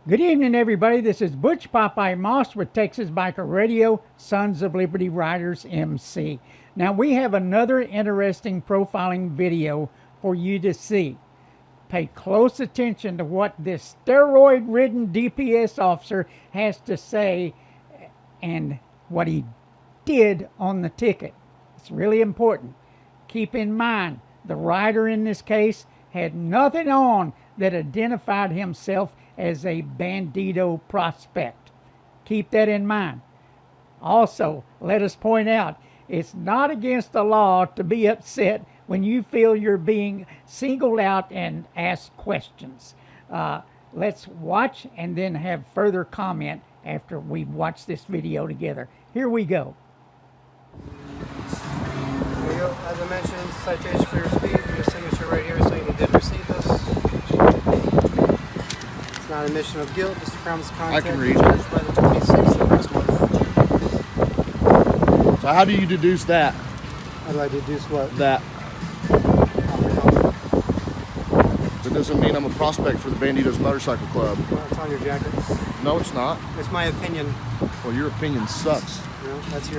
Good evening, everybody. This is Butch Popeye Moss with Texas Biker Radio, Sons of Liberty Riders MC. Now, we have another interesting profiling video for you to see. Pay close attention to what this steroid-ridden DPS officer has to say and what he did on the ticket. It's really important. Keep in mind, the rider in this case had nothing on that identified himself as a bandito prospect. Keep that in mind. Also, let us point out, it's not against the law to be upset when you feel you're being singled out and asked questions. Let's watch and then have further comment after we watch this video together. Here we go. There you go. As I mentioned, citation for your speed, your signature right here saying you did receive this. It's not admission of guilt, just promise content. I can read. Judged by the 26th of this month. So how do you deduce that? How do I deduce what? That doesn't mean I'm a prospect for the Banditos Motorcycle Club. Well, it's on your jacket. No, it's not. It's my opinion. Well, your opinion sucks. You know, that's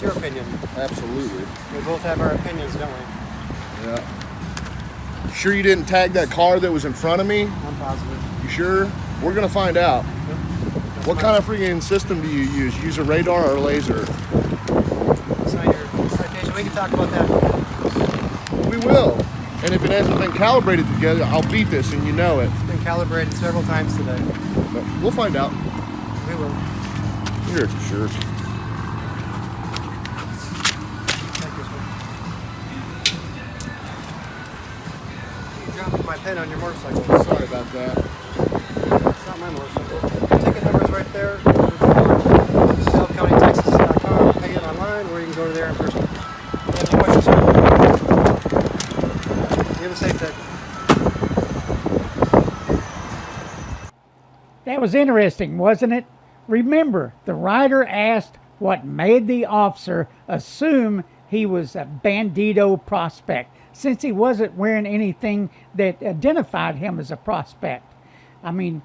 your opinion. Absolutely. We both have our opinions, don't we? Yeah. Sure you didn't tag that car that was in front of me? I'm positive. You sure? We're gonna find out. Yep. What kind of freaking system do you use? Use a radar or a laser? Sign your citation. We can talk about that. We will. And if it hasn't been calibrated together, I'll beat this and you know it. It's been calibrated several times today. But we'll find out. We will. You're a jerk. Thank you, sir. You dropped my pen on your motorcycle. Sorry about that. It's not my motorcycle. The ticket number is right there. DeKalbCountyTexas.com. Pay it online, or you can go to there in person. Any questions, sir? You have a safe day. That was interesting, wasn't it? Remember, the rider asked what made the officer assume he was a bandito prospect, since he wasn't wearing anything that identified him as a prospect. I mean,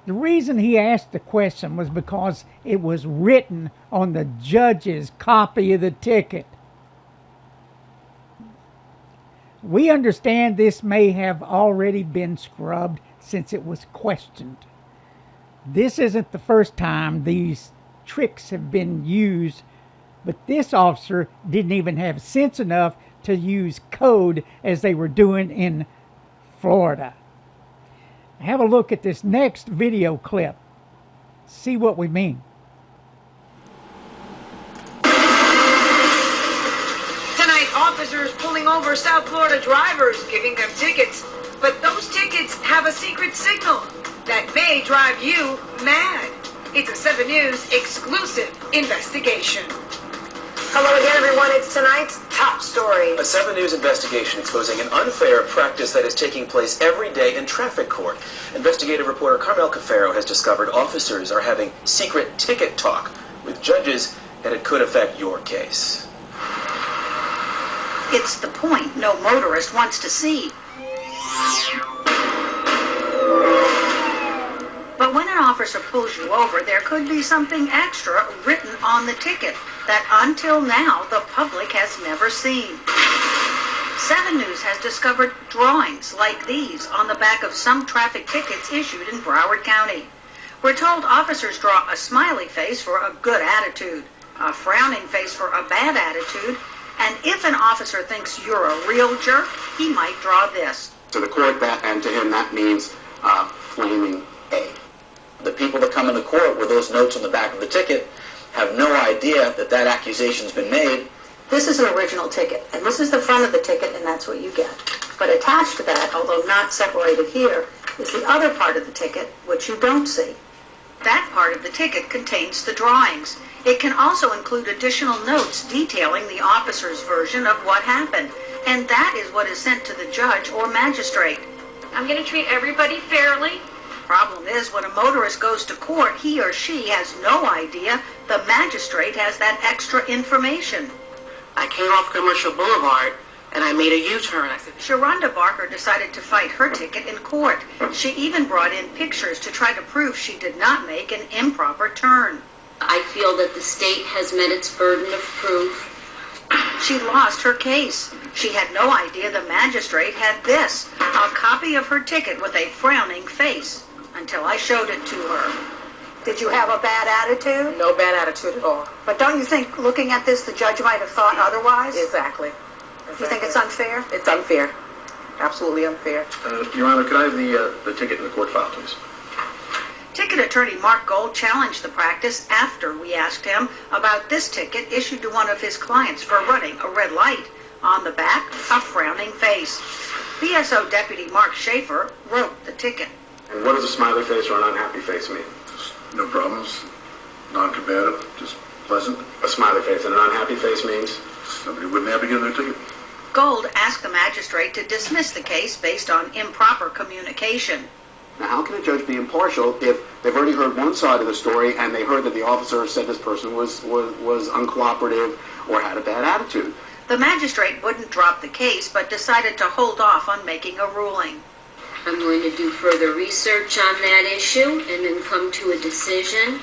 the reason he asked the question was because it was written on the judge's copy of the ticket. We understand this may have already been scrubbed since it was questioned. This isn't the first time these tricks have been used, but this officer didn't even have sense enough to use code as they were doing in Florida. Have a look at this next video clip. See what we mean. Tonight, officers pulling over South Florida drivers, giving them tickets. But those tickets have a secret signal that may drive you mad. It's a 7 News exclusive investigation. Hello again, everyone. It's tonight's top story. A 7 News investigation exposing an unfair practice that is taking place every day in traffic court. Investigative reporter Carmel Cafaro has discovered officers are having secret ticket talk with judges, and it could affect your case. It's the point no motorist wants to see. But when an officer pulls you over, there could be something extra written on the ticket that until now the public has never seen. 7 News has discovered drawings like these on the back of some traffic tickets issued in Broward County. We're told officers draw a smiley face for a good attitude, a frowning face for a bad attitude, and if an officer thinks you're a real jerk, he might draw this. To the court, that, and to him, that means flaming A. The people that come into court with those notes on the back of the ticket have no idea that that accusation's been made. This is an original ticket, and this is the front of the ticket, and that's what you get. But attached to that, although not separated here, is the other part of the ticket, which you don't see. That part of the ticket contains the drawings. It can also include additional notes detailing the officer's version of what happened, and that is what is sent to the judge or magistrate. I'm going to treat everybody fairly. Problem is, when a motorist goes to court, he or she has no idea the magistrate has that extra information. I came off Commercial Boulevard and I made a U-turn. I said, Sharonda Barker decided to fight her ticket in court. She even brought in pictures to try to prove she did not make an improper turn. I feel that the state has met its burden of proof. She lost her case. She had no idea the magistrate had this, a copy of her ticket with a frowning face, until I showed it to her. Did you have a bad attitude? no bad attitude at all. But don't you think, looking at this, the judge might have thought otherwise? Exactly. You think it's unfair? It's unfair. Absolutely unfair. Your Honor, could I have the ticket in the court file, please? Ticket attorney Mark Gold challenged the practice after we asked him about this ticket issued to one of his clients for running a red light. On the back, a frowning face. BSO Deputy Mark Schaefer wrote the ticket. And what does a smiley face or an unhappy face mean? No problems, non-combative, just pleasant. A smiley face and an unhappy face means? Somebody wouldn't have to get their ticket. Gold asked the magistrate to dismiss the case based on improper communication. Now, how can a judge be impartial if they've already heard one side of the story and they heard that the officer said this person was uncooperative or had a bad attitude? The magistrate wouldn't drop the case, but decided to hold off on making a ruling. I'm going to do further research on that issue and then come to a decision.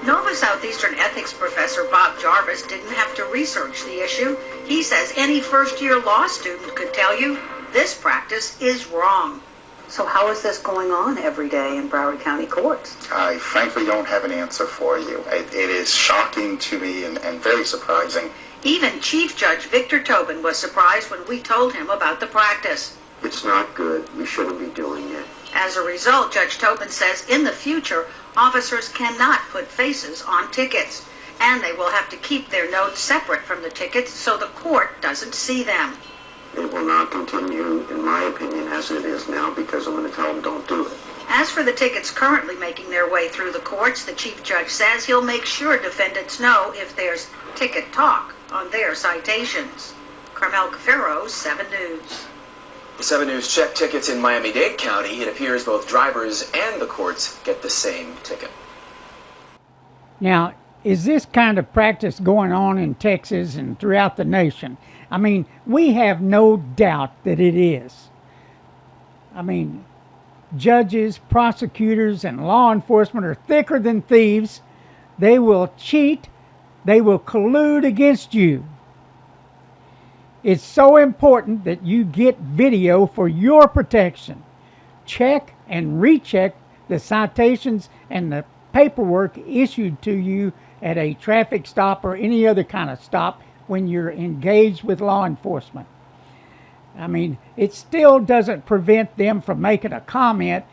Nova Southeastern ethics professor Bob Jarvis didn't have to research the issue. He says any first-year law student could tell you this practice is wrong. So how is this going on every day in Broward County courts? I frankly don't have an answer for you. It is shocking to me and very surprising. Even Chief Judge Victor Tobin was surprised when we told him about the practice. It's not good. We shouldn't be doing it. As a result, Judge Tobin says in the future, officers cannot put faces on tickets, and they will have to keep their notes separate from the tickets so the court doesn't see them. It will not continue, in my opinion, as it is now, because I'm going to tell them don't do it. As for the tickets currently making their way through the courts, the chief judge says he'll make sure defendants know if there's ticket talk on their citations. Carmel Cafaro, 7 News. 7 News checked tickets in Miami-Dade County. It appears both drivers and the courts get the same ticket. Now, is this kind of practice going on in Texas and throughout the nation? I mean, we have no doubt that it is. I mean, judges, prosecutors, and law enforcement are thicker than thieves. They will cheat. They will collude against you. It's so important that you get video for your protection. Check and recheck the citations and the paperwork issued to you at a traffic stop or any other kind of stop when you're engaged with law enforcement. I mean, it still doesn't prevent them from making a comment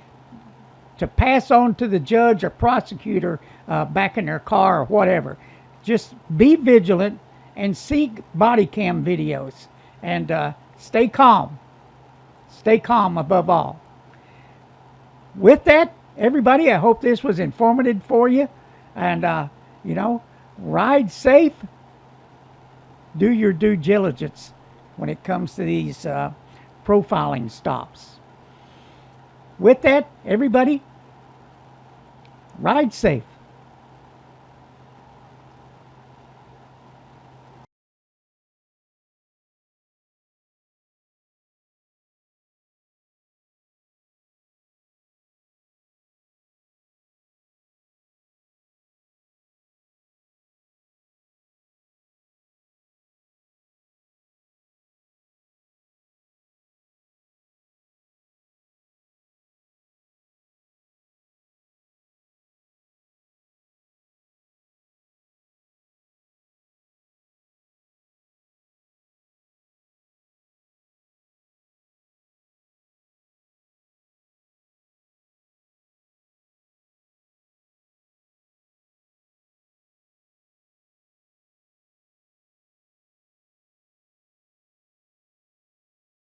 to pass on to the judge or prosecutor back in their car or whatever. Just be vigilant and seek body cam videos and stay calm. Stay calm above all. With that, everybody, I hope this was informative for you. And, ride safe. Do your due diligence when it comes to these profiling stops. With that, everybody, ride safe.